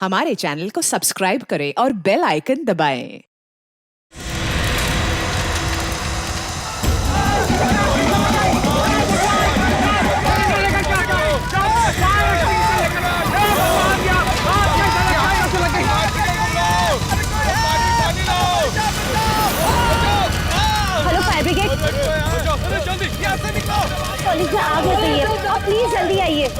हमारे चैनल को सब्सक्राइब करें और बेल आइकन दबाएं। हेलो फायर ब्रिगेड, पुलिस में आग लग गई है, आप प्लीज जल्दी आइए।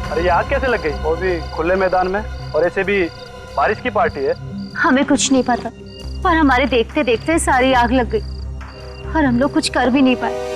अरे ये आग कैसे लग गई? वो भी खुले मैदान में, और ऐसे भी बारिश की पार्टी है। हमें कुछ नहीं पता, पर हमारे देखते देखते सारी आग लग गई और हम लोग कुछ कर भी नहीं पाए।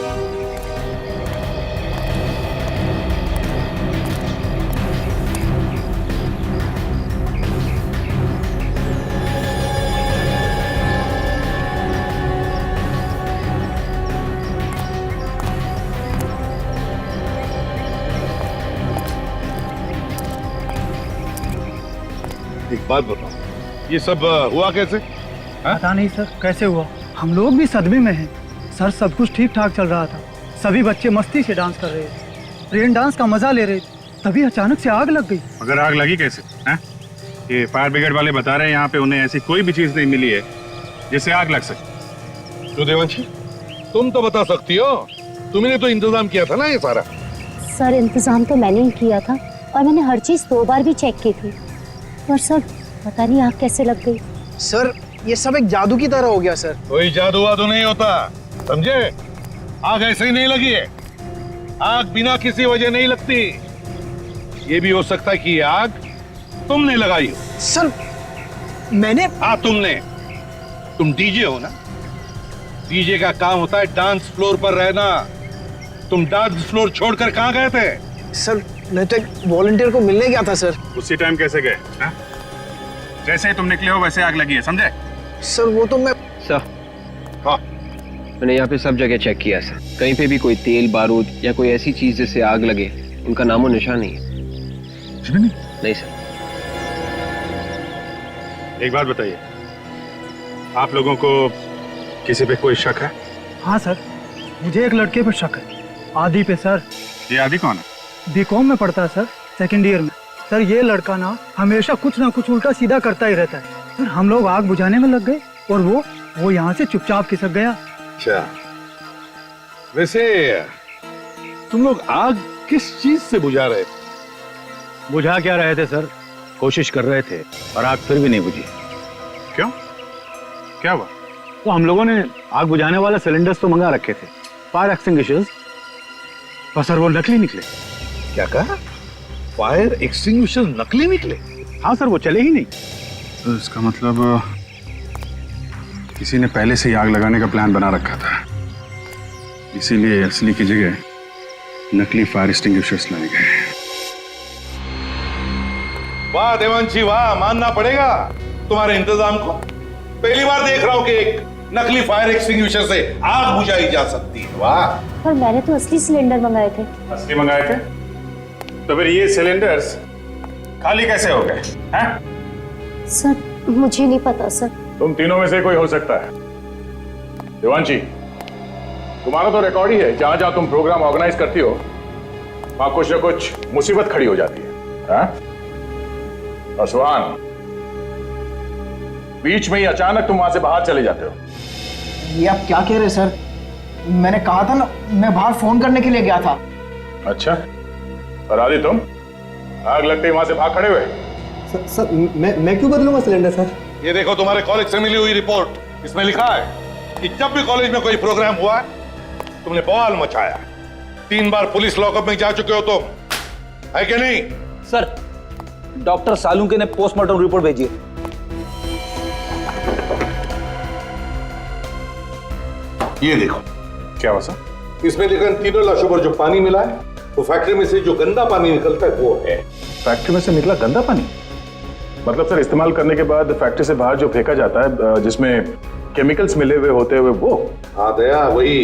एक बात बताओ, ये सब हुआ कैसे? पता नहीं सर, कैसे हुआ? हम लोग भी सदमे में हैं। सर सब कुछ ठीक ठाक चल रहा था, सभी बच्चे मस्ती से डांस कर रहे थे, रेन डांस का मजा ले रहे थे, तभी अचानक से आग लग गई। मगर आग लगी कैसे? हैं? ये फायर ब्रिगेड वाले बता रहे हैं यहाँ पे उन्हें ऐसी कोई भी चीज नहीं मिली है जिससे आग लग सके। तो देवांशी, तुम तो बता सकती हो, तुमने तो इंतजाम किया था ना ये सारा। सर इंतजाम तो मैंने ही किया था और मैंने हर चीज 2 बार भी चेक की थी, पर सर पता नहीं आग कैसे लग गई। सर ये सब एक जादू की तरह हो गया सर। कोई जादू वादू नहीं होता, समझे? आग ऐसे ही नहीं लगी है, आग बिना किसी वजह नहीं लगती। ये भी हो सकता है कि ये आग तुमने लगाई हो। सर मैंने? हाँ तुमने। तुम डीजे हो ना? डीजे का काम होता है डांस फ्लोर पर रहना। तुम डांस फ्लोर छोड़कर कहाँ गए थे? सर मैं तो एक वॉलंटियर को मिलने गया था सर। उसी टाइम कैसे गए? जैसे ही तुम निकले हो वैसे आग लगी है, समझे? सर वो तो मैं सर, हाँ मैंने यहाँ पे सब जगह चेक किया सर, कहीं पे भी कोई तेल बारूद या कोई ऐसी चीज जिससे आग लगे उनका नामो निशान नहीं है। नहीं सर। एक बात बताइए, आप लोगों को किसी पे कोई शक है? हाँ सर, मुझे एक लड़के पर शक है, आदि पे सर। ये आदि कौन है? बीकॉम में पढ़ता है सर, सेकंड ईयर में। सर ये लड़का ना हमेशा कुछ ना कुछ उल्टा सीधा करता ही रहता है। सर हम लोग आग बुझाने में लग गए और वो यहाँ से चुपचाप खिसक गया। अच्छा, वैसे तुम लोग आग किस चीज से बुझा रहे थे? बुझा क्या रहे थे सर, कोशिश कर रहे थे और आग फिर भी नहीं बुझी। क्यों? क्या हुआ? तो हम लोगों ने आग बुझाने वाला सिलेंडर्स तो मंगा रखे थे, फायर एक्सटिंग्विशर्स, पर सर वो नकली निकले। क्या कहा? फायर एक्सटिंग्विशर नकली निकले? हाँ सर, वो चले ही नहीं। तो इसका मतलब किसी ने पहले से ही आग लगाने का प्लान बना रखा था, इसीलिए असली की जगह नकली फायर एक्सटिंग्विशर्स लाए गए। वाह देवांशी वाह, मानना पड़ेगा तुम्हारे इंतजाम को। पहली बार देख रहा हूँ कि एक नकली फायर एक्सटिंग्विशर से आग बुझाई जा सकती है। वाह। पर मैंने तो असली सिलेंडर मंगाए थे। असली मंगाए थे? तो फिर ये सिलेंडर्स खाली कैसे हो गए? हैं? सर मुझे नहीं पता सर। तुम तीनों में से कोई हो सकता है। देवांशी, तुम्हारा तो रिकॉर्ड ही है, जहां जहां तुम प्रोग्राम ऑर्गेनाइज करती हो वहां कुछ ना कुछ मुसीबत खड़ी हो जाती है। और सुहान, बीच में ही अचानक तुम वहां से बाहर चले जाते हो। ये आप क्या कह रहे हैं सर? मैंने कहा था ना, मैं बाहर फोन करने के लिए गया था। अच्छा, और आदि तुम आग लगते ही वहां से भाग खड़े हुए? सर मैं क्यों बदलूंगा सिलेंडर सर? ये देखो तुम्हारे कॉलेज से मिली हुई रिपोर्ट, इसमें लिखा है कि जब भी कॉलेज में कोई प्रोग्राम हुआ तुमने बवाल मचाया। 3 बार पुलिस लॉकअप में जा चुके हो तुम, है कि नहीं? सर, डॉक्टर सालुंके ने पोस्टमार्टम रिपोर्ट भेजी है। ये देखो, क्या हुआ सर? इसमें लिखा है तीनों लाशों पर जो पानी मिला है वो फैक्ट्री में से जो गंदा पानी निकलता है वो है। फैक्ट्री में से निकला गंदा पानी? मतलब सर इस्तेमाल करने के बाद फैक्ट्री से बाहर जो फेंका जाता है जिसमें केमिकल्स मिले हुए होते हुए वो? हाँ दया, वही।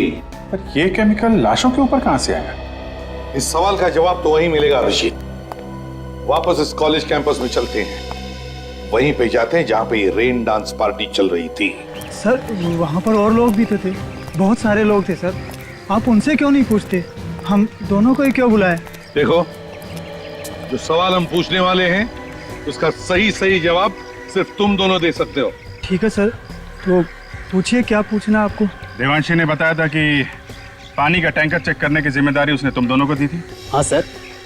पर ये केमिकल लाशों के ऊपर कहां से आया? इस सवाल का जवाब तो वहीं मिलेगा अभिजीत। वापस इस कॉलेज कैंपस में चलते हैं, वहीं पे जाते हैं जहां पे ये रेन डांस पार्टी चल रही थी। सर वहाँ पर और लोग भी तो थे, बहुत सारे लोग थे सर। आप उनसे क्यों नहीं पूछते? हम दोनों को ही क्यों बुलाए? देखो, जो सवाल हम पूछने वाले हैं उसका सही जवाब सिर्फ तुम दोनों दे सकते हो। ठीक है सर, तो पूछिए क्या पूछना आपको। देवांशी ने बताया था कि पानी का टैंकर चेक करने की जिम्मेदारी उसने तुम दोनों को दी थी। हाँ सर,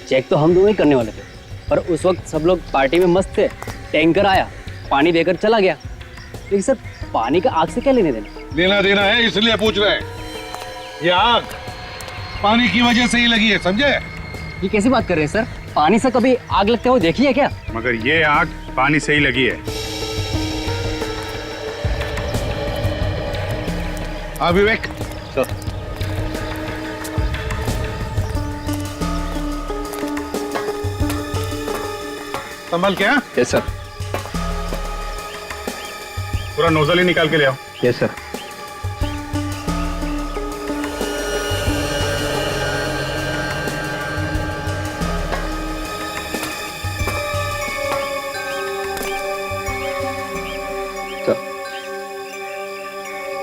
चेक तो हम दोनों ही करने वाले थे, पर उस वक्त सब लोग पार्टी में मस्त थे। टैंकर आया, पानी देकर चला गया। लेकिन सर, पानी का आग से क्या लेने देना? लेना देना है, इसलिए पूछ रहे हैं। ये आग पानी की वजह से ही लगी है, समझे? ये कैसी बात कर रहे हैं सर? पानी से कभी आग लगते हुए देखी है क्या? मगर ये आग पानी से ही लगी है। हाँ विवेक, संभल क्या? Yes sir. पूरा नोजल ही निकाल के ले आओ। Yes sir.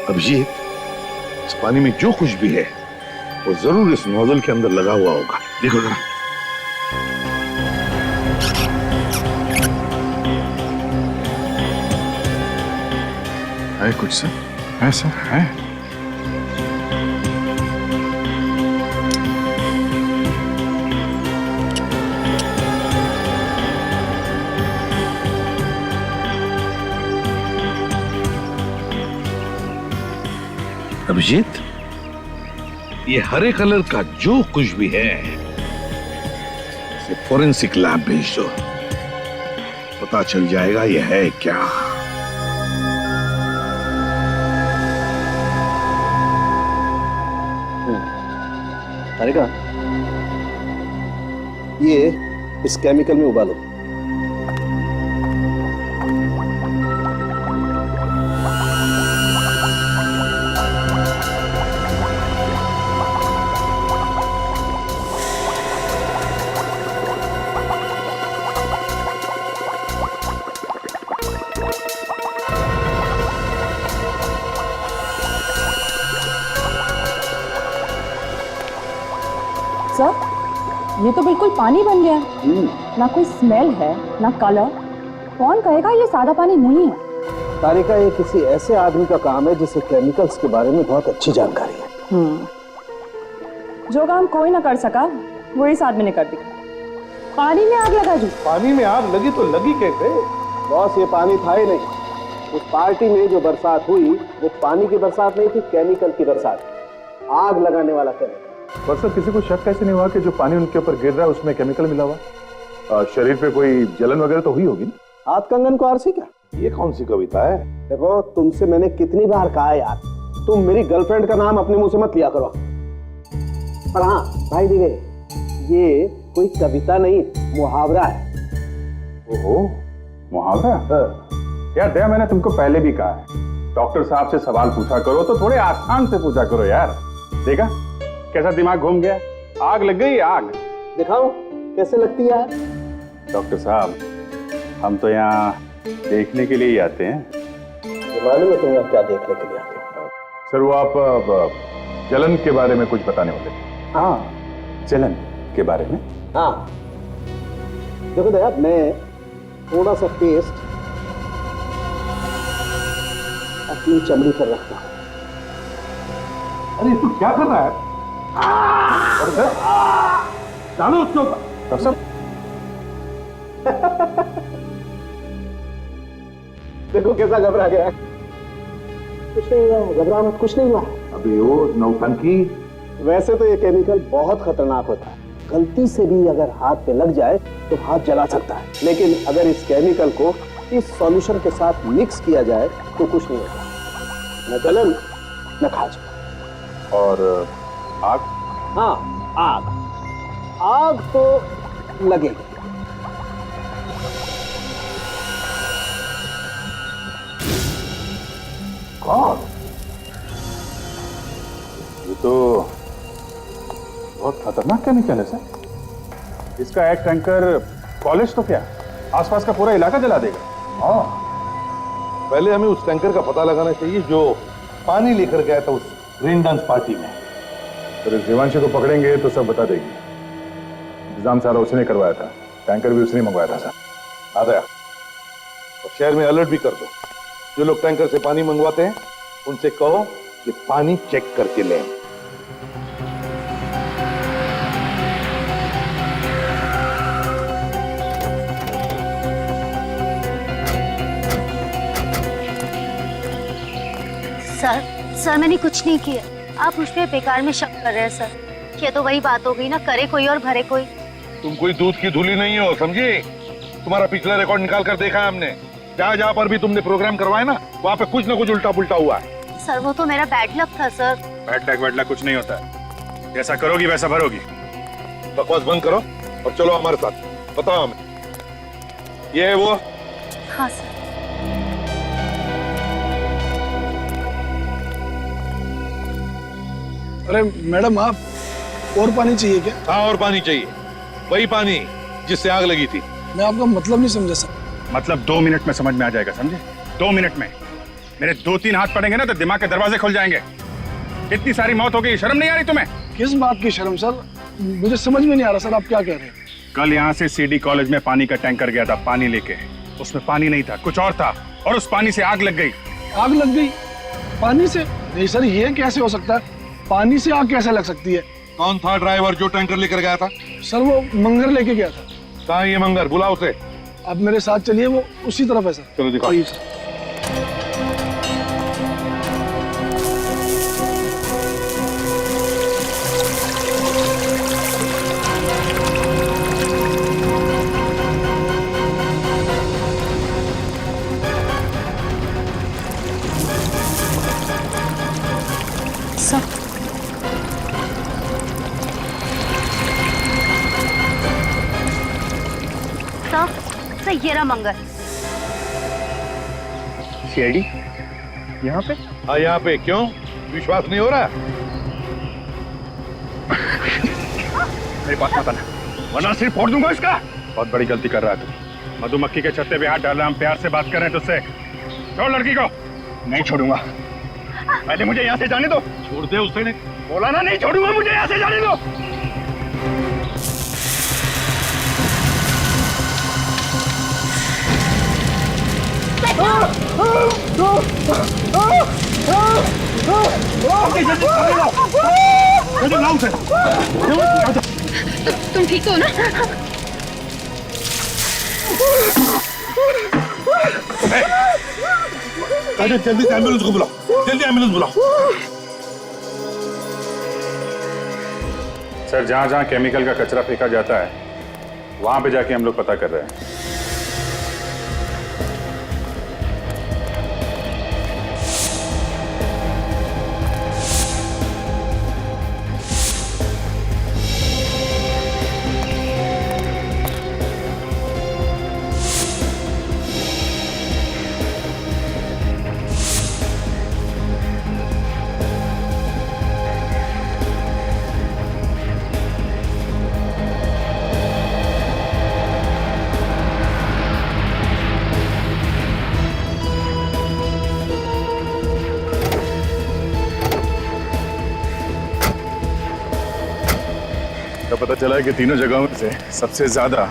अभिजीत, इस पानी में जो कुछ भी है वो जरूर इस नोजल के अंदर लगा हुआ होगा। देखो जरा। है कुछ सर? है सर, है। अभिजीत, ये हरे कलर का जो कुछ भी है इसे फोरेंसिक लैब भेज दो, पता चल जाएगा ये है क्या। तारिका, ये इस केमिकल में उबालो। सर, ये तो बिल्कुल पानी बन गया। ना कोई स्मेल है, ना कलर। कौन कहेगा ये सादा पानी नहीं है? तारिका, ये किसी ऐसे आदमी का काम है जिसे केमिकल्स के बारे में बहुत अच्छी जानकारी है। जो काम कोई ना कर सका वो इस आदमी ने कर दिया। पानी में आग लगा दी। पानी में आग लगी तो लगी कैसे? बॉस, ये पानी था ही नहीं। उस पार्टी में जो बरसात हुई वो पानी की बरसात नहीं थी, केमिकल की बरसात। आग लगाने वाला केमिकल। पर सर, किसी को शक कैसे नहीं हुआ कि जो पानी उनके ऊपर गिर रहा है उसमें केमिकल मिला हुआ? शरीर पे कोई जलन वगैरह तो हुई होगी ना? हाथ कंगन को आरसी क्या? ये कौन सी कविता है? देखो, तुमसे मैंने कितनी बार कहा यार, तुम मेरी गर्लफ्रेंड का नाम अपने मुंह से मत लिया करो। पर हाँ भाई दिवे, ये कोई कविता नहीं, मुहावरा है। ओहो, मुहावरा? यार दया, मैंने तुमको पहले भी कहा है, डॉक्टर साहब से सवाल पूछा करो तो थोड़े आसान से पूछा करो यार। देखा कैसा दिमाग घूम गया? आग लग गई, आग। दिखाओ कैसे लगती है? डॉक्टर साहब, हम तो यहाँ देखने के लिए ही आते हैं। मालूम है तुम यहाँ क्या देखने के लिए आते हो? सर, वो आप जलन के बारे में कुछ बताने वाले थे। हाँ, जलन के बारे में। हाँ, देखो दया, मैं थोड़ा सा पेस्ट अपनी चमड़ी पर रखता हूँ। अरे तू क्या कर रहा है? अरे सर, डालो उसके ऊपर। डॉक्टर साहब, देखो कैसा घबरा गया। कुछ नहीं हुआ है, घबरा मत, कुछ नहीं हुआ है। अबे ओ नौटंकी। वैसे तो ये केमिकल बहुत खतरनाक होता है, गलती से भी अगर हाथ पे लग जाए तो हाथ जला सकता है, लेकिन अगर इस केमिकल को इस सॉल्यूशन के साथ मिक्स किया जाए तो कुछ नहीं होता, न जलन न खाज। और आग? हाँ, आग आग तो लगेगी। कौन? ये तो बहुत खतरनाक केमिकल है सर। इसका एक टैंकर कॉलेज तो क्या आसपास का पूरा इलाका जला देगा। हाँ, पहले हमें उस टैंकर का पता लगाना चाहिए जो पानी लेकर गया था उस रेन डांस पार्टी में। तो इस देवांशी को पकड़ेंगे तो सब बता देगी। इंतजाम सारा उसने करवाया था, टैंकर भी उसने मंगवाया था सर। आ गया। और शहर में अलर्ट भी कर दो, जो लोग टैंकर से पानी मंगवाते हैं उनसे कहो कि पानी चेक करके लें। सर मैंने कुछ नहीं किया, आप मुझ पे बेकार में शक कर रहे हैं सर। ये तो वही बात हो गई ना, करे कोई और भरे कोई। तुम कोई दूध की धुली नहीं हो, समझी? तुम्हारा पिछला रिकॉर्ड निकाल कर देखा है हमने। जहाँ जहाँ पर भी तुमने प्रोग्राम करवाया ना, वहाँ पे कुछ ना कुछ उल्टा पुल्टा हुआ है। सर वो तो मेरा बैड लक था सर। बैड लक वैड लक कुछ नहीं होता है, जैसा करोगी वैसा भरोगी। बकवास बंद करो और चलो हमारे साथ। बताओ हमें, ये है वो? हाँ सर। अरे मैडम, आप और पानी चाहिए क्या? हाँ, और पानी चाहिए, वही पानी जिससे आग लगी थी। मैं आपका मतलब नहीं समझा सर। मतलब 2 मिनट में समझ में आ जाएगा, समझे? 2 मिनट में मेरे 2-3 हाथ पड़ेंगे ना तो दिमाग के दरवाजे खुल जाएंगे। इतनी सारी मौत हो गई, शर्म नहीं आ रही तुम्हें? किस बात की शर्म सर? मुझे समझ में नहीं आ रहा सर, आप क्या कह रहे हैं? कल यहाँ से सीडी कॉलेज में पानी का टैंकर गया था पानी लेके, उसमें पानी नहीं था, कुछ और था, और उस पानी से आग लग गई। आग लग गई पानी से? नहीं सर, ये कैसे हो सकता है? पानी से आग कैसे लग सकती है? कौन था ड्राइवर जो टैंकर लेकर गया था? सर वो मंगर लेके गया था। कहाँ ये मंगर? बुलाओ उसे। आप मेरे साथ चलिए, वो उसी तरफ है सर। चलो दिखाओ। सर ये रहा मंगर। सीआईडी यहाँ पे? हाँ, यहाँ पे। क्यों, विश्वास नहीं हो रहा? मेरे पास मत आना, वरना सिर फोड़ दूंगा इसका। बहुत बड़ी गलती कर रहा है तू। मधुमक्खी के छत्ते पे हाथ डाल रहा, हम प्यार से बात कर रहे हैं तुझसे। छोड़ लड़की को। नहीं छोड़ूंगा, पहले मुझे यहाँ से जाने दो। छोड़ दे उसे। नहीं बोला ना, नहीं छोड़ूंगा, मुझे यहाँ से जाने दो। तुम ठीक हो ना? जल्दी से एम्बुलेंस को बुलाओ, जल्दी एम्बुलेंस बुलाओ। सर, जहाँ जहाँ केमिकल का कचरा फेंका जाता है वहां पे जाके हम लोग पता कर रहे हैं। पता चला है कि तीनों जगहों में से सबसे ज्यादा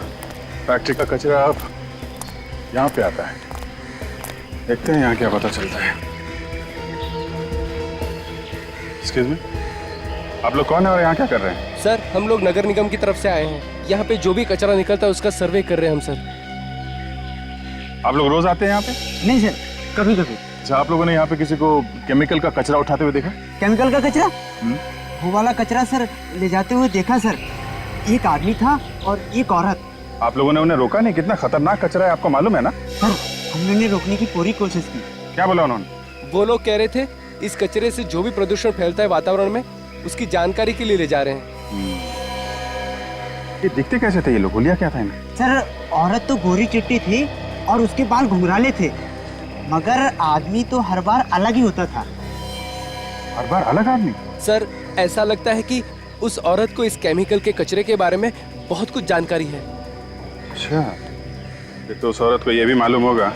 फैक्ट्री का कचरा अब यहाँ पे आता है। देखते हैं यहाँ क्या पता चलता है। एक्सक्यूज मी, आप लोग कौन है और यहाँ क्या कर रहे हैं? सर, हम लोग नगर निगम की तरफ से आए हैं। यहाँ पे जो भी कचरा निकलता है उसका सर्वे कर रहे हैं हम सर। आप लोग रोज आते हैं यहाँ पे? नहीं सर, कभी कभी। अच्छा, आप लोगों ने यहाँ पे किसी को केमिकल का कचरा उठाते हुए देखा? केमिकल का कचरा? वो वाला कचरा सर ले जाते हुए देखा सर। एक आदमी था और एक औरत। आप लोगों ने उन्हें रोका नहीं? कितना खतरनाक कचरा है, आपको मालूम है ना? सर हमने उन्हें रोकने की पूरी कोशिश की। क्या बोला उन्होंने? वो लोग कह रहे थे इस कचरे से जो भी प्रदूषण फैलता है वातावरण में, उसकी जानकारी के लिए ले जा रहे हैं। ये दिखते कैसे थे ये लोग? बोलिया क्या था इन्हें? सर औरत तो गोरी चिट्टी थी और उसके बाल घुंघराले थे, मगर आदमी तो हर बार अलग ही होता था। हर बार अलग आदमी? सर ऐसा लगता है कि उस औरत को इस केमिकल के कचरे के बारे में बहुत कुछ जानकारी है। अच्छा, फिर तो उस औरत को ये भी मालूम होगा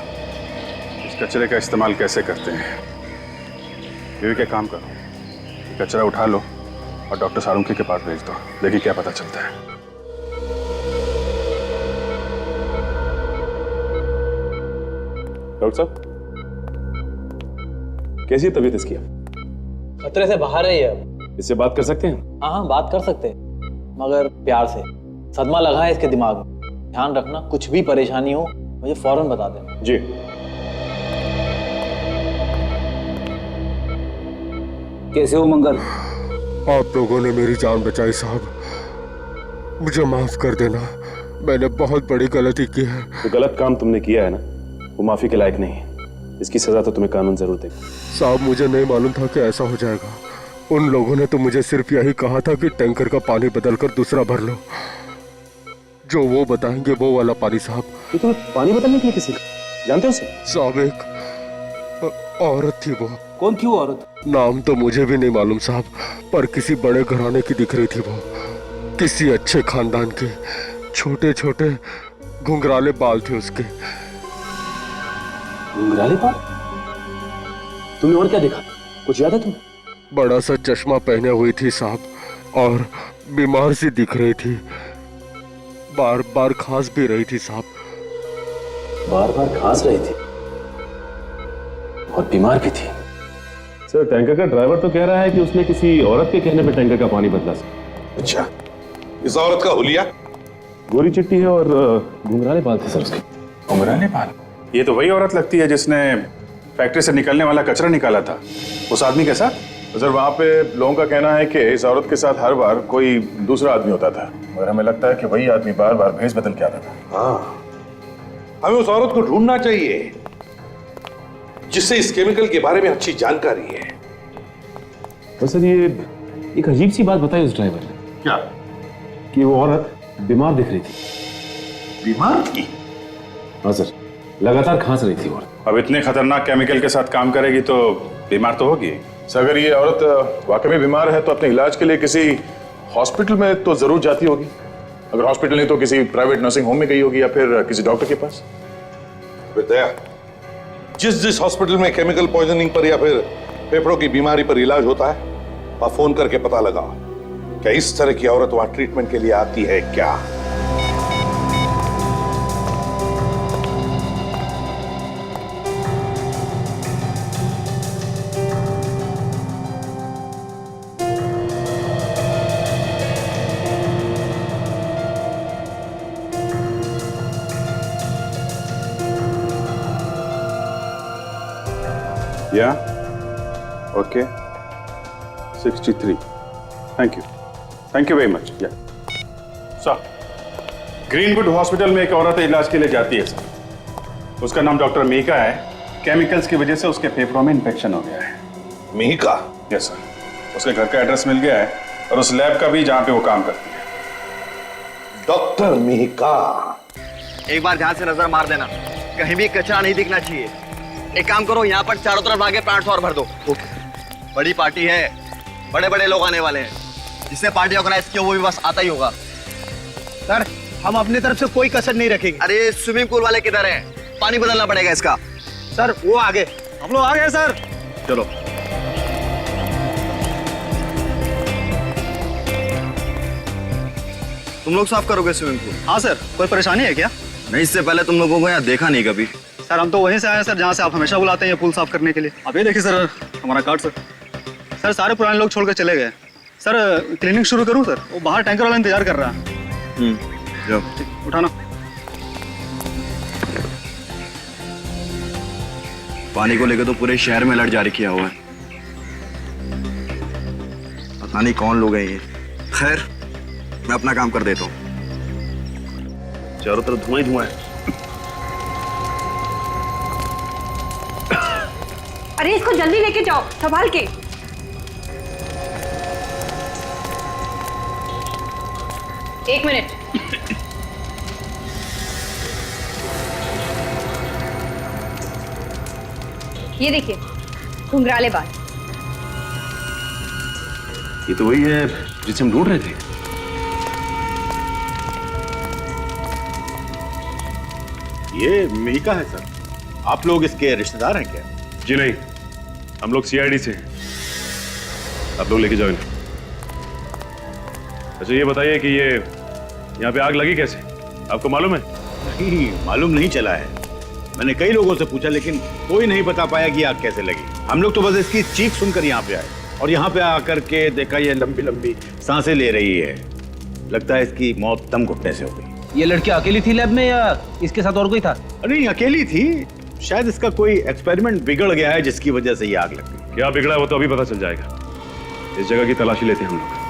इस कचरे का इस्तेमाल कैसे करते हैं। ये क्या काम करो, ये कचरा उठा लो और डॉक्टर सारुंखी के पास भेज दो, देखिए क्या पता चलता है। डॉक्टर साहब, कैसी है तबीयत इसकी? खतरे से बाहर है ये अब। इससे बात कर सकते हैं? हाँ बात कर सकते हैं, मगर प्यार से। सदमा लगा है इसके दिमाग में, ध्यान रखना, कुछ भी परेशानी हो मुझे फौरन बता देना। जी। कैसे हो मंगल? आप लोगों ने मेरी जान बचाई साहब, मुझे माफ कर देना, मैंने बहुत बड़ी गलती की है। जो गलत काम तुमने किया है ना, वो माफी के लायक नहीं है। इसकी सजा तो तुम्हें कानून जरूर देगा। साहब मुझे नहीं मालूम था कि ऐसा हो जाएगा। उन लोगों ने तो मुझे सिर्फ यही कहा था कि टैंकर का पानी बदलकर दूसरा भर लो। जो वो बताएंगे वो वाला पानी साहब। तो तुम्हें पानी बदलने के लिए किसी का जानते हो उसे? साहब एक औरत थी। वो कौन थी वो औरत? नाम तो मुझे भी नहीं मालूम साहब, पर किसी बड़े घराने की दिख रही थी वो, किसी अच्छे खानदान की। छोटे छोटे घुंघराले बाल थे उसके। घुंघराले बाल? तुमने और क्या देखा, कुछ याद है तुम्हें? बड़ा सा चश्मा पहने हुई थी साहब, और बीमार सी दिख रही थी, बार बार खांस भी रही थी साहब। बार बार खांस रही थी और बीमार भी थी। सर टैंकर का ड्राइवर तो कह रहा है कि उसने किसी औरत के कहने पे टैंकर का पानी बदला सर। अच्छा, इस औरत का हुलिया? गोरी चिट्टी है और घुंघराले बाल थे सर उसके। घुंघराले बाल? ये तो वही औरत लगती है जिसने फैक्ट्री से निकलने वाला कचरा निकाला था उस आदमी के साथ। सर वहाँ पे लोगों का कहना है कि इस औरत के साथ हर बार कोई दूसरा आदमी होता था, मगर हमें लगता है कि वही आदमी बार बार भेष बदल के आता था। हाँ, हमें उस औरत को ढूंढना चाहिए जिससे इस केमिकल के बारे में अच्छी जानकारी है। तो सर ये एक अजीब सी बात बताई उस ड्राइवर ने। क्या? कि वो औरत बीमार दिख रही थी। बीमार थी? हाँ सर, लगातार खांस रही थी औरत। अब इतने खतरनाक केमिकल के साथ काम करेगी तो बीमार तो होगी। सर अगर ये औरत वाकई में बीमार है तो अपने इलाज के लिए किसी हॉस्पिटल में तो जरूर जाती होगी। अगर हॉस्पिटल नहीं तो किसी प्राइवेट नर्सिंग होम में गई होगी या फिर किसी डॉक्टर के पास। बेटा, जिस हॉस्पिटल में केमिकल पॉइजनिंग पर या फिर फेफड़ों की बीमारी पर इलाज होता है, वहां फोन करके पता लगा क्या इस तरह की औरत वहां ट्रीटमेंट के लिए आती है क्या। Yeah. Okay. 63. Thank you. Thank you very much. Yeah. Sir, greenwood hospital में एक औरत इलाज के लिए जाती है सर। उसका नाम डॉक्टर मीका है। केमिकल्स की वजह से उसके फेफड़ों में इन्फेक्शन हो गया है। मीका? Yes sir. उसके घर का एड्रेस मिल गया है और उस लैब का भी जहाँ पे वो काम करती है। डॉक्टर मीका? एक बार ध्यान से नजर मार देना, कहीं भी कचरा नहीं दिखना चाहिए। एक काम करो, यहाँ पर चारों तरफ आगे प्लांट्स और भर दो। बड़ी पार्टी है, बड़े बड़े लोग आने वाले हैं। जिसने पार्टी ऑर्गेनाइज किया वो भी बस आता ही होगा। सर हम अपनी तरफ से कोई कसर नहीं रखेंगे। अरे स्विमिंग पूल वाले किधर हैं? पानी बदलना पड़ेगा इसका। सर वो आगे, हम लोग आ गए सर। चलो। तुम लोग साफ करोगे स्विमिंग पूल? हाँ सर, कोई परेशानी है क्या? नहीं, इससे पहले तुम लोगों को यहाँ देखा नहीं कभी। सर हम तो वहीं से आए हैं सर जहाँ से आप हमेशा बुलाते हैं पूल साफ करने के लिए। अब ये देखिए सर हमारा कार्ड। सर सारे पुराने लोग छोड़ कर चले गए। सर क्लीनिंग शुरू करूँ सर? वो बाहर टैंकर वाला इंतजार कर रहा है। जाओ उठाना। पानी को लेकर तो पूरे शहर में अलर्ट जारी किया हुआ है। पता नहीं कौन लोग हैं ये। खैर, मैं अपना काम कर देता हूँ। चारों तरफ धुआं ही धुआं है। अरे इसको जल्दी लेके जाओ, संभाल के। एक मिनट। ये देखिए, घुंघराले बाल। ये तो वही है जिसे हम ढूंढ रहे थे। ये मीका है सर। आप लोग इसके रिश्तेदार हैं क्या? जी नहीं, हम लोग सीआईडी से हैं। आप लोग लेके जाओ इन्हें। अच्छा ये बताइए कि ये यहाँ पे आग लगी कैसे? आपको मालूम है? नहीं, मालूम नहीं चला है। मैंने कई लोगों से पूछा लेकिन कोई नहीं बता पाया कि आग कैसे लगी। हम लोग तो बस इसकी चीख सुनकर यहाँ पे आए और यहाँ पे आकर के देखा ये लंबी लंबी सांसें ले रही है। लगता है इसकी मौत दम घुटने से हो गई। ये लड़की अकेली थी लैब में या इसके साथ और कोई था? नहीं, अकेली थी। शायद इसका कोई एक्सपेरिमेंट बिगड़ गया है जिसकी वजह से ये आग लग गई। क्या बिगड़ा है वो तो अभी पता चल जाएगा। इस जगह की तलाशी लेते हैं हम लोग।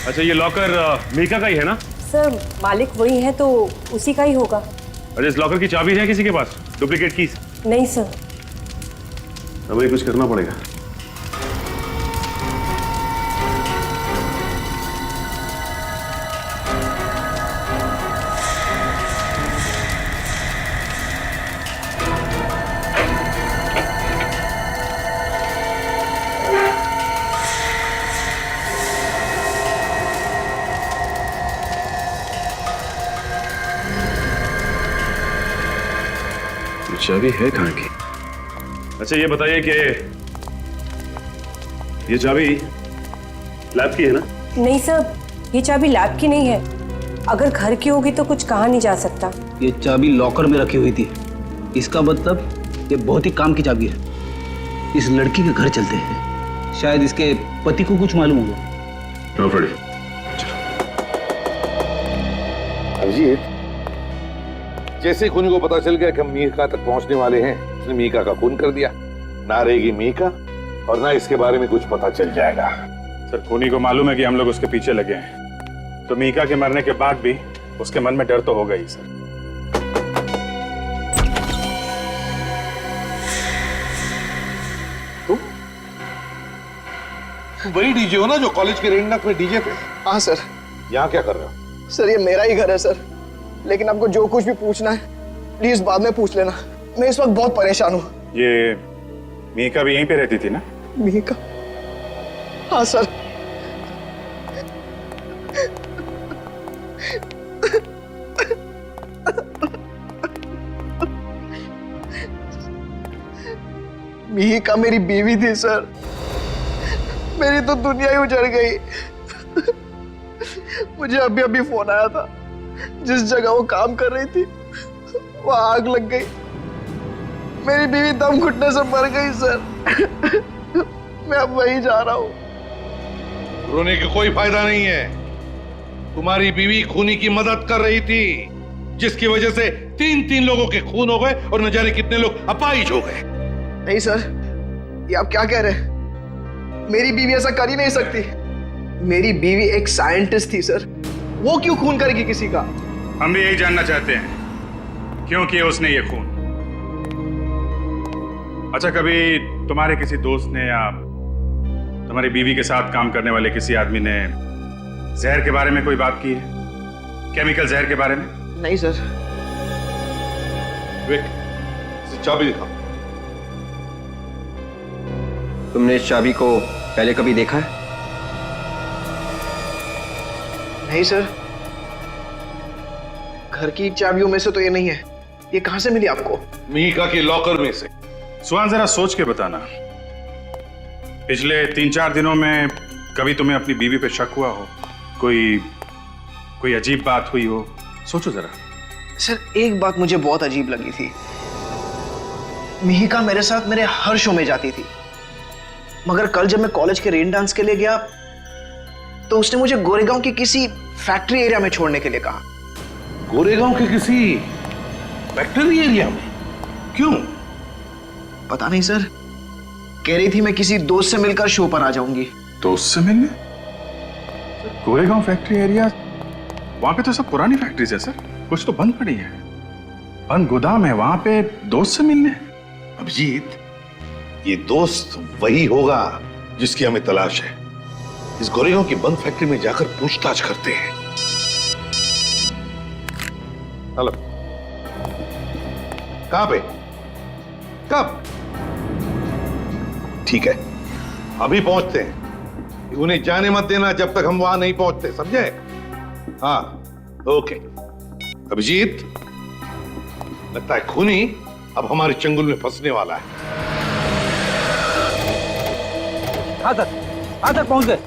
अच्छा ये लॉकर मीका का ही है ना? सर मालिक वही है तो उसी का ही होगा। अच्छा इस लॉकर की चाबी है किसी के पास? Duplicate keys? नहीं सर। हमें कुछ करना पड़ेगा। चाबी है कहाँ की? अच्छा ये बताइए कि ये चाबी लैब की है ना? नहीं सर, ये चाबी लैब की नहीं है। अगर घर की होगी तो कुछ कहा नहीं जा सकता। ये चाबी लॉकर में रखी हुई थी। इसका मतलब ये बहुत ही काम की चाबी है। इस लड़की के घर चलते हैं। शायद इसके पति को कुछ मालूम होगा। अभिजीत, जैसे ही खूनी को पता चल गया कि हम मीका तक पहुंचने वाले हैं, उसने मीका का खून कर दिया। ना रहेगी मीका और ना इसके बारे में कुछ पता चल जाएगा। सर खूनी को मालूम है कि हम लोग उसके पीछे लगे हैं, तो मीका के मरने के बाद भी उसके मन में डर तो होगा ही सर। तुम वही डीजे हो ना जो कॉलेज के रेंडक में डीजे थे? हाँ सर। यहाँ क्या कर रहे हो? सर ये मेरा ही घर है सर, लेकिन आपको जो कुछ भी पूछना है प्लीज बाद में पूछ लेना। मैं इस वक्त बहुत परेशान हूँ। ये मीका भी यहीं पे रहती थी ना? मीका? हाँ सर। मीका मेरी बीवी थी सर। मेरी तो दुनिया ही उजड़ गई। मुझे अभी अभी फोन आया था, जिस जगह वो काम कर रही थी वहां आग लग गई। मेरी बीवी दम घुटने से मर गई सर। मैं अब वहीं जा रहा हूं। रोने की कोई फायदा नहीं है। तुम्हारी बीवी खूनी की मदद कर रही थी, जिसकी वजह से 3 लोगों के खून हो गए और न जाने कितने लोग अपाहिज हो गए। नहीं सर, ये आप क्या कह रहे हैं? मेरी बीवी ऐसा कर ही नहीं सकती। मेरी बीवी एक साइंटिस्ट थी सर। वो क्यों खून करेगी किसी का? हम भी यही जानना चाहते हैं, क्यों किया उसने ये खून। अच्छा कभी तुम्हारे किसी दोस्त ने या तुम्हारी बीवी के साथ काम करने वाले किसी आदमी ने जहर के बारे में कोई बात की है? केमिकल जहर के बारे में? नहीं सर। चाबी दिखा। तुमने इस चाबी को पहले कभी देखा है? नहीं सर, घर की चाबियों में से तो ये नहीं है। ये कहां से मिली आपको? मिहिका के लॉकर में से। सुहान जरा सोच के बताना, पिछले 3-4 दिनों में कभी तुम्हें अपनी बीवी पे शक हुआ हो? कोई अजीब बात हुई हो? सोचो जरा। सर एक बात मुझे बहुत अजीब लगी थी। मिहिका मेरे साथ मेरे हर शो में जाती थी, मगर कल जब मैं कॉलेज के रेन डांस के लिए गया तो उसने मुझे गोरेगांव की किसी फैक्ट्री एरिया में छोड़ने के लिए कहा। गोरेगांव के किसी फैक्ट्री एरिया में? क्यों? पता नहीं सर, कह रही थी मैं किसी दोस्त से मिलकर शो पर आ जाऊंगी। दोस्त से मिलने? गोरेगांव फैक्ट्री एरिया, वहां पे तो सब पुरानी फैक्ट्रीज है सर, कुछ तो बंद पड़ी है, बंद गोदाम है, वहां पे दोस्त से मिलने? अभिजीत, ये दोस्त वही होगा जिसकी हमें तलाश है। इस गोरेगांव की बंद फैक्ट्री में जाकर पूछताछ करते हैं। हेलो, कहां पे? कब? ठीक है, अभी पहुंचते हैं। उन्हें जाने मत देना जब तक हम वहां नहीं पहुंचते, समझे? हाँ, ओके। अभिजीत, लगता है खूनी अब हमारे चंगुल में फंसने वाला है। हाँ सर पहुंच गए।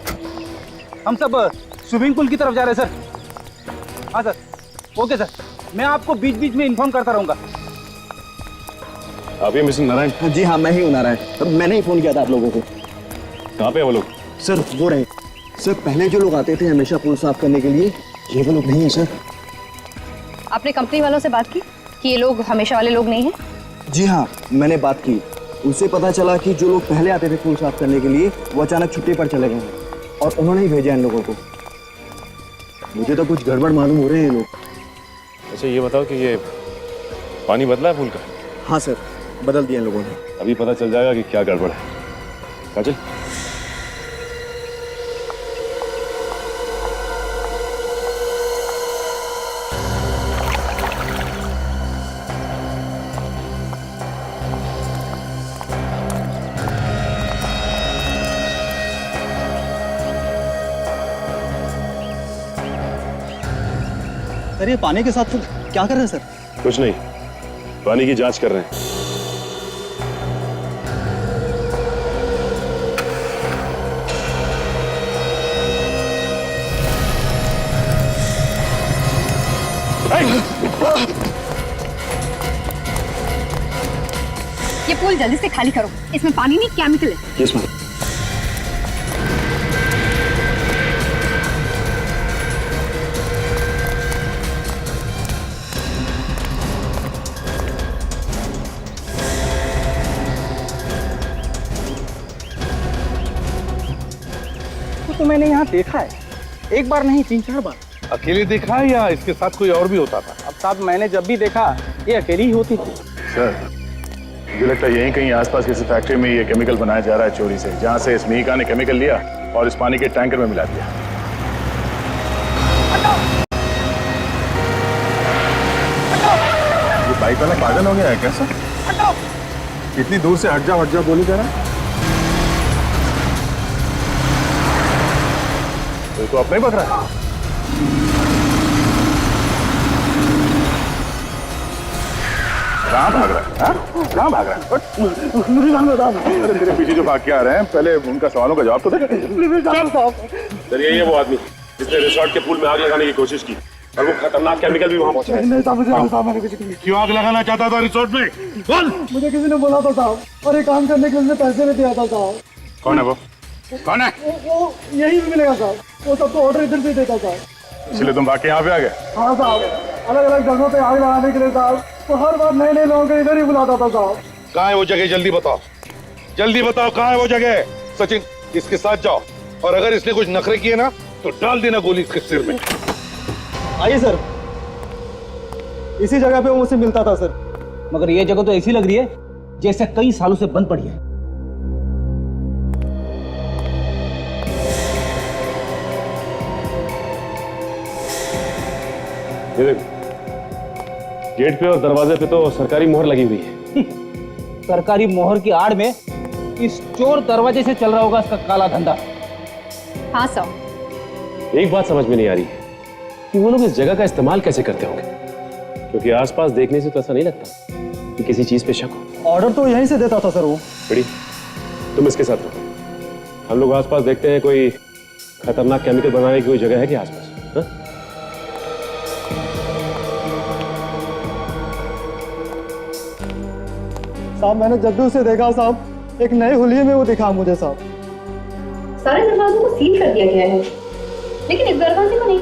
हम सब स्विमिंग पूल की तरफ जा रहे हैं सर। हाँ सर, ओके सर, मैं आपको बीच बीच में इन्फॉर्म करता रहूंगा। आप ये मिस्टर नारायण? जी हाँ, मैं ही हूँ नारायण। मैंने ही फोन किया था आप लोगों को। कहाँ पे वो लोग? सर वो रहे। सर पहले जो लोग आते थे हमेशा पूल साफ करने के लिए, ये वो लोग नहीं है सर। आपने कंपनी वालों से बात की कि ये लोग हमेशा वाले लोग नहीं हैं? जी हाँ, मैंने बात की। उससे पता चला कि जो लोग पहले आते थे पूल साफ करने के लिए वो अचानक छुट्टी पर चले गए हैं और उन्होंने ही भेजा इन लोगों को। मुझे तो कुछ गड़बड़ मालूम हो रहे हैं ये लोग। अच्छा ये बताओ कि ये पानी बदला है पूल का? हाँ सर, बदल दिया इन लोगों ने। अभी पता चल जाएगा कि क्या गड़बड़ है। काजल, सर ये पानी के साथ तो क्या कर रहे हैं सर? कुछ नहीं, पानी की जांच कर रहे हैं। ये पूल जल्दी से खाली करो, इसमें पानी नहीं केमिकल है। Yes ma'am. तो मैंने यहाँ देखा है, एक बार नहीं 3-4 बार। अकेले देखा है या इसके साथ कोई और भी होता था? अब साहब मैंने जब भी देखा ये अकेली ही होती थी। सर मुझे लगता है यहीं कहीं आसपास किसी फैक्ट्री में ये केमिकल बनाया जा रहा है चोरी से, जहां से इस मिहिका ने केमिकल लिया और इस पानी के टैंकर में मिला दिया। ये बाइक वाला पागल हो गया है कैसा? इतनी दूर से हट जा बोली जा रहा है। तो अपने ही पक रहा है। कहाँ भाग रहा है? कहाँ भाग रहा है? अरे तेरे पीछे जो भाग के आ रहे हैं, पहले उनका सवालों का जवाब तो दे। सर ये वो आदमी जिसने रिसोर्ट के पूल में आग लगाने की कोशिश की और वो खतरनाक केमिकल भी वहां पहुंचा। क्यों आग लगाना चाहता था रिसोर्ट में? बोल। मुझे किसी ने बोला था साहब, और ये काम करने के लिए पैसे भी दिया था साहब। कौन है वो? कौन है? वो यही भी मिलेगा साहब, वो सबको ऑर्डर इधर से देता साहब। इसलिए तुम भाग के यहाँ पे आ गए? हाँ साहब, अलग अलग जगहों पे आग लगाने के लिए साहब, तो हर बार नए नए लोगों को इधर ही बुलाता था साहब। कहाँ है वो जगह? जल्दी बताओ, जल्दी बताओ कहाँ है वो जगह। सचिन, इसके साथ जाओ और अगर इसने कुछ नखरे किए ना तो डाल देना गोली इसके सिर में। आइए सर, इसी जगह पे वो मुझसे मिलता था सर। मगर ये जगह तो ऐसी लग रही है जैसे कई सालों से बंद पड़ी है। ये देखो, गेट पे और दरवाजे पे तो सरकारी मोहर लगी हुई है। सरकारी मोहर की आड़ में इस चोर दरवाजे से चल रहा होगा इसका काला धंधा। हाँ सर। एक बात समझ में नहीं आ रही, कि वो लोग इस जगह का इस्तेमाल कैसे करते होंगे, क्योंकि आसपास देखने से तो ऐसा नहीं लगता कि किसी चीज पे शक हो। ऑर्डर तो यहीं से देता था सर वो। बड़ी, तुम इसके साथ रहो, हम लोग आसपास देखते हैं कोई खतरनाक केमिकल बनाने की कोई जगह है क्या आसपास? हाँ? साहब मैंने जब भी उसे देखा साहब, एक नए हुलिये में वो दिखा मुझे साहब। सारे दरवाजों को सील कर दिया गया है, लेकिन इस दरवाजे को नहीं।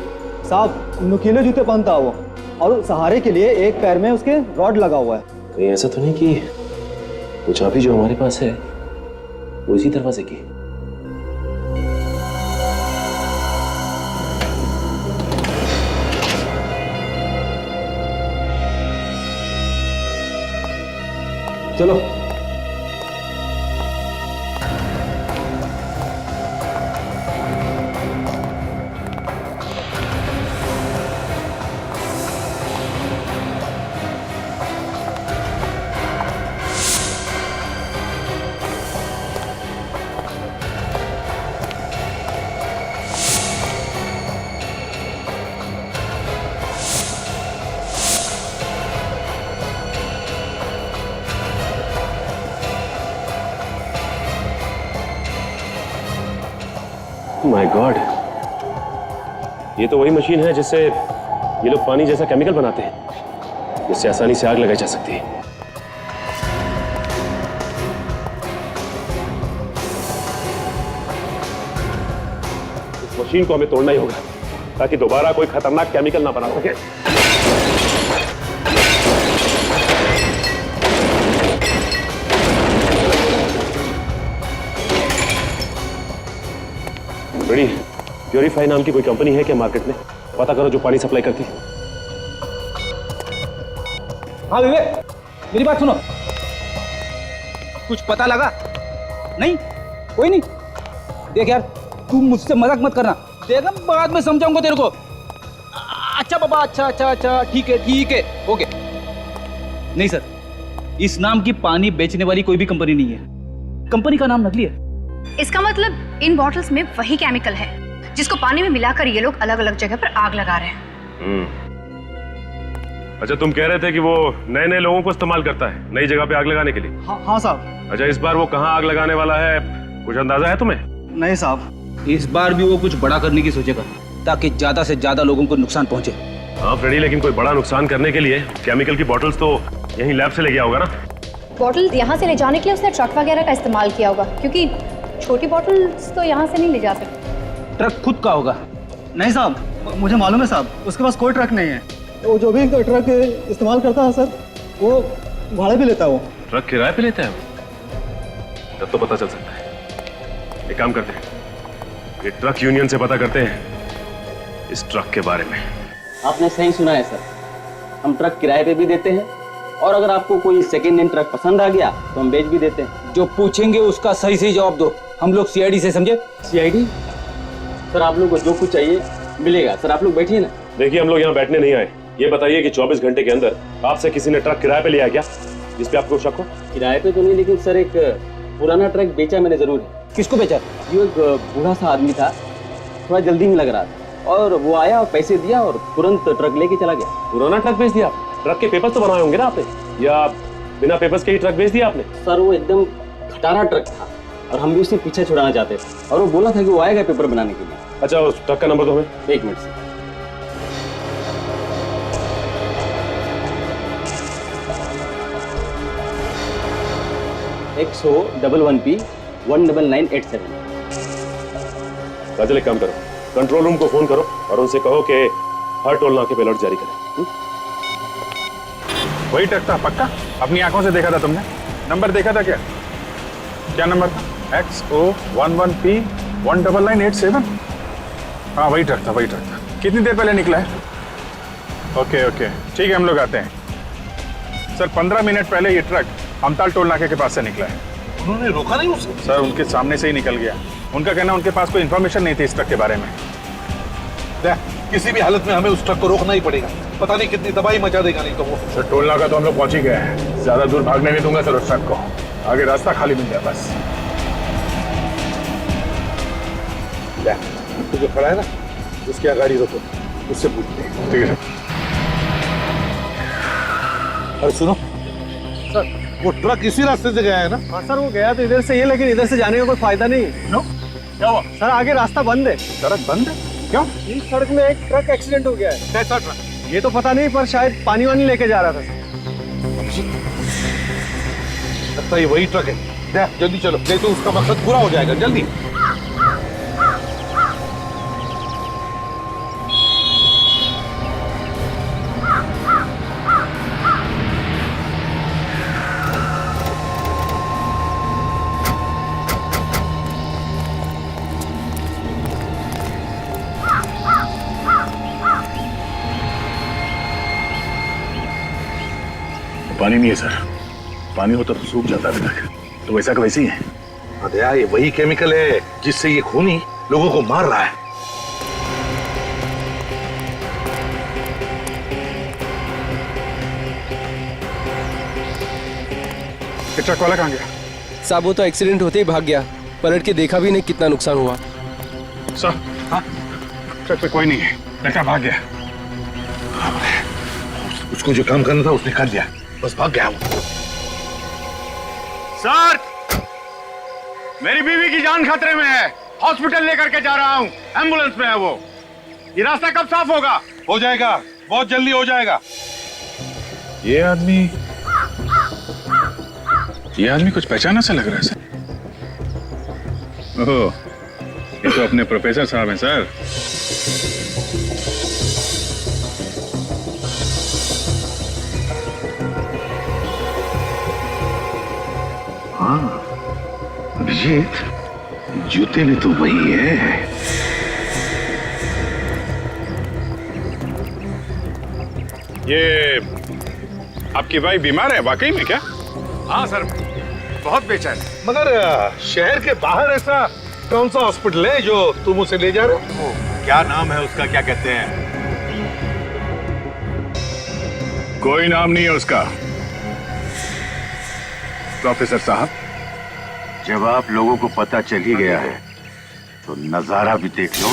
साहब नुकीले जूते पहनता वो, और सहारे के लिए एक पैर में उसके रॉड लगा हुआ है। कहीं ऐसा तो नहीं कि वो चाबी जो हमारे पास है वो इसी दरवाजे की? चलो माय गॉड, ये तो वही मशीन है जिससे ये लोग पानी जैसा केमिकल बनाते हैं, जिससे आसानी से आग लगाई जा सकती है। इस मशीन को हमें तोड़ना ही होगा ताकि दोबारा कोई खतरनाक केमिकल ना बना सके। बड़ी, प्योरीफाई नाम की कोई कंपनी है क्या मार्केट में? पता करो जो पानी सप्लाई करती है। हाँ विवेक, मेरी बात सुनो। कुछ पता लगा? नहीं? कोई नहीं? देख यार, तू मुझसे मजाक मत करना। देख हम बाद में समझाऊंगा तेरे को। अच्छा बाबा, अच्छा, ठीक है, ओके। नहीं सर, इस नाम की पानी बेचने वाली कोई भी कंपनी नहीं है। कंपनी का नाम नकली है। इसका मतलब इन बॉटल्स में वही केमिकल है जिसको पानी में मिलाकर ये लोग अलग अलग जगह पर आग लगा रहे हैं। अच्छा, तुम कह रहे थे कि वो नए नए लोगों को इस्तेमाल करता है नई जगह पे आग लगाने के लिए? हाँ साहब। अच्छा, इस बार वो कहाँ आग लगाने वाला है, कुछ अंदाजा है तुम्हें? नहीं साहब। इस बार भी वो कुछ बड़ा करने की सोचेगा ताकि ज्यादा से ज्यादा लोगों को नुकसान पहुंचे। हाँ फ्रेडी, लेकिन कोई बड़ा नुकसान करने के लिए केमिकल की बॉटल्स तो यहीं लैब से ले गया होगा ना? बॉटल यहाँ से ले जाने के लिए उसने ट्रक वगैरह का इस्तेमाल किया होगा, क्योंकि छोटी बॉटल्स तो यहाँ से नहीं ले जा सकते। ट्रक खुद का होगा। नहीं साहब, मुझे मालूम है साहब, उसके पास कोई ट्रक नहीं है। वो जो भी ट्रक इस्तेमाल करता है सर, वो भाड़े पे लेता है। वो ट्रक किराए पे लेता है वो? तब तो पता चल सकता है। एक काम करते हैं, ये ट्रक यूनियन से पता करते हैं इस ट्रक के बारे में। आपने सही सुना है सर, हम ट्रक किराए पे भी देते हैं, और अगर आपको कोई सेकेंड हैंड ट्रक पसंद आ गया तो हम बेच भी देते हैं। जो पूछेंगे उसका सही सही जवाब दो। हम लोग सीआईडी से, समझे? सीआईडी? सर आप लोग को जो कुछ चाहिए मिलेगा। सर आप लोग बैठिए ना। देखिए, हम लोग यहाँ बैठने नहीं आए। ये बताइए कि 24 घंटे के अंदर आपसे किसी ने ट्रक किराए पे लिया क्या, जिस पे आपको शक हो? किराए पे तो नहीं, लेकिन सर एक पुराना ट्रक बेचा मैंने जरूर है। किसको बेचा? ये एक बूढ़ा सा आदमी था, थोड़ा जल्दी में लग रहा था, और वो आया और पैसे दिया और तुरंत ट्रक लेके चला गया। पुराना ट्रक बेच दिया? ट्रक के पेपर्स तो बनाए होंगे ना आपने, या बिना पेपर्स के ही ट्रक बेच दिया आपने? सर वो एकदम खटारा ट्रक था, और हम भी उससे पीछे छुड़ाना चाहते थे, और वो बोला था कि वो आएगा पेपर बनाने के लिए। अच्छा, उस ट्रक का नंबर दो हमें। 1 मिनट से। XO11P 19987। काजल, एक काम करो, कंट्रोल रूम को फोन करो और उनसे कहो कि हर टोल नाके पे अलर्ट जारी करें। वही ट्रक था पक्का? अपनी आंखों से देखा था तुमने? नंबर देखा था क्या? क्या नंबर था? XO11P 19987? हाँ वही ट्रक था, वही ट्रक था। कितनी देर पहले निकला है? ओके, ठीक है, हम लोग आते हैं। सर 15 मिनट पहले ये ट्रक हमताल टोल नाके के पास से निकला है। उन्होंने रोका नहीं उसे? सर उनके सामने से ही निकल गया। उनका कहना उनके पास कोई इन्फॉर्मेशन नहीं थी इस ट्रक के बारे में। किसी भी हालत में हमें उस ट्रक को रोकना ही पड़ेगा, पता नहीं कितनी तबाही मचा देगा नहीं तो वो। सर टोल नाका तो हम लोग पहुंच ही गए हैं, ज्यादा दूर भागने नहीं दूंगा सर उस ट्रक को। आगे रास्ता खाली मिल गया बस। जो खड़ा है ना, उसकी गाड़ी रोको। उससे पूछते हैं। ठीक है अरे सुनो सर, वो ट्रक इसी रास्ते से गया है ना? हाँ सर, वो गया तो इधर से ये, लेकिन इधर से जाने का कोई फायदा नहीं। नो क्या हुआ? सर आगे रास्ता बंद है। सड़क बंद है? क्यों? इस सड़क में एक ट्रक एक्सीडेंट हो गया है। कैसा ट्रक? ये तो पता नहीं, पर शायद पानी वानी लेके जा रहा था। लगता है वही ट्रक है। देख जल्दी चलो, नहीं तो उसका मकसद पूरा हो जाएगा। जल्दी। पानी नहीं है सर, पानी होता तो सूख जाता अभी तक। तो वैसा का वैसे ही है। अरे यार, ये वही केमिकल है जिससे ये खूनी लोगों को मार रहा है। ट्रक वाला कहाँ गया? साहब वो तो एक्सीडेंट होते ही भाग गया, पलट के देखा भी नहीं कितना नुकसान हुआ। सर हाँ, ट्रक पे कोई नहीं है, लड़का भाग गया। उसको जो काम करना था उसने कर दिया, बस भाग गया वो। सर, मेरी बीवी की जान खतरे में है, हॉस्पिटल लेकर के जा रहा हूँ, एम्बुलेंस में है वो। ये रास्ता कब साफ होगा? हो जाएगा, बहुत जल्दी हो जाएगा। ये आदमी कुछ पहचाना सा लग रहा है सर। ओह, ये तो अपने प्रोफेसर साहब हैं सर। हाँ अभिजीत, जूते भी तो वही है। ये आपकी वाइफ बीमार है वाकई में क्या? हाँ सर, बहुत बेचैन है। मगर शहर के बाहर ऐसा कौन सा हॉस्पिटल है जो तुम उसे ले जा रहे हो? क्या नाम है उसका, क्या कहते हैं? कोई नाम नहीं है उसका। प्रोफेसर साहब, जब आप लोगों को पता चल ही गया है तो नजारा भी देख लो।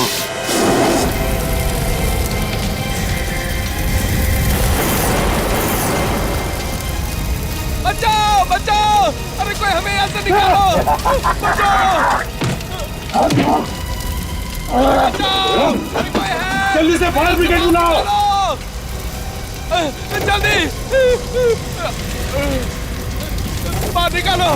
बचाओ बचाओ, अरे कोई हमें यहाँ से निकालो, बचाओ बचाओ, अरे कोई है, जल्दी से फायर ब्रिगेड बुलाओ। जल्दी बाहर निकालो।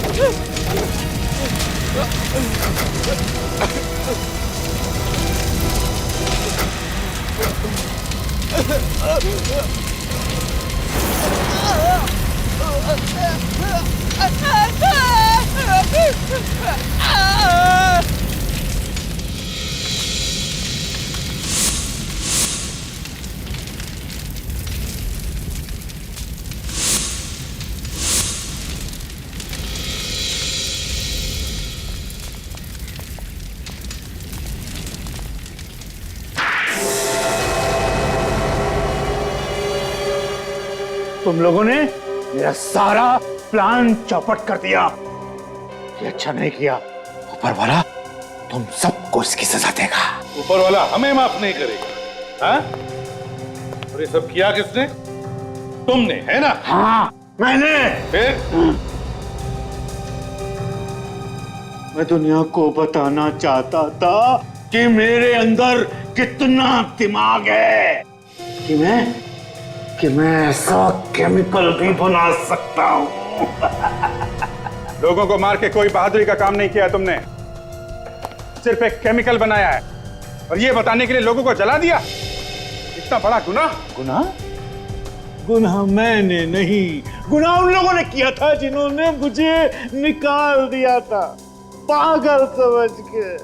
तुम लोगों ने मेरा सारा प्लान चौपट कर दिया। ये अच्छा नहीं किया। ऊपर वाला तुम सबको इसकी सजा देगा। ऊपर वाला हमें माफ नहीं करेगा। हाँ? और ये सब किया किसने? तुमने, है ना? हाँ, मैंने। फिर? मैं दुनिया को बताना चाहता था कि मेरे अंदर कितना दिमाग है, कि मैं ऐसा केमिकल भी बना सकता हूँ। लोगों को मार के कोई बहादुरी का काम नहीं किया है तुमने, सिर्फ एक केमिकल बनाया है और ये बताने के लिए लोगों को जला दिया। इतना बड़ा गुनाह। गुनाह मैंने नहीं, गुनाह उन लोगों ने किया था जिन्होंने मुझे निकाल दिया था, पागल समझ के।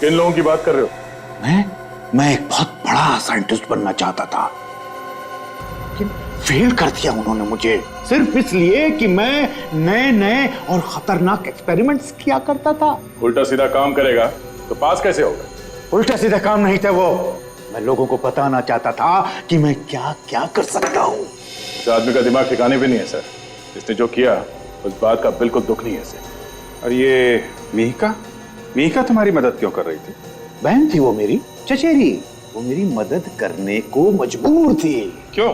किन लोगों की बात कर रहे हो? मैं एक बहुत बड़ा साइंटिस्ट बनना चाहता था, फेल कर दिया उन्होंने मुझे, सिर्फ इसलिए कि मैं नए नए और खतरनाक एक्सपेरिमेंट्स किया करता था। उल्टा सीधा काम करेगा तो पास कैसे होगा? उल्टा सीधा काम नहीं था वो, मैं लोगों को बताना चाहता था कि मैं क्या क्या कर सकता हूँ। इस आदमी का दिमाग ठिकाने पे नहीं है सर। इसने जो किया उस बात का बिल्कुल दुख नहीं है सर। और ये मीका तुम्हारी मदद क्यों कर रही थी? बहन थी वो मेरी, चचेरी। वो मेरी मदद करने को मजबूर थी। क्यों?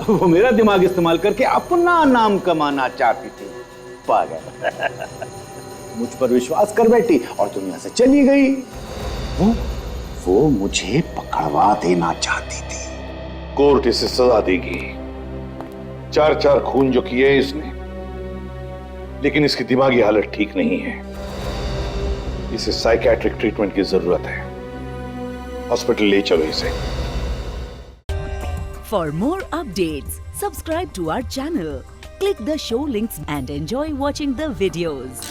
वो मेरा दिमाग इस्तेमाल करके अपना नाम कमाना चाहती थी। पागल। मुझ पर विश्वास कर बैठी और दुनिया से चली गई। वो मुझे पकड़वा देना चाहती थी। कोर्ट इसे सजा देगी। 4 खून जो किए इसने, लेकिन इसकी दिमागी हालत ठीक नहीं है। इसे साइकियाट्रिक ट्रीटमेंट की जरूरत है। हॉस्पिटल ले चलो इसे। For more updates, subscribe to our channel, click the show links and enjoy watching the videos.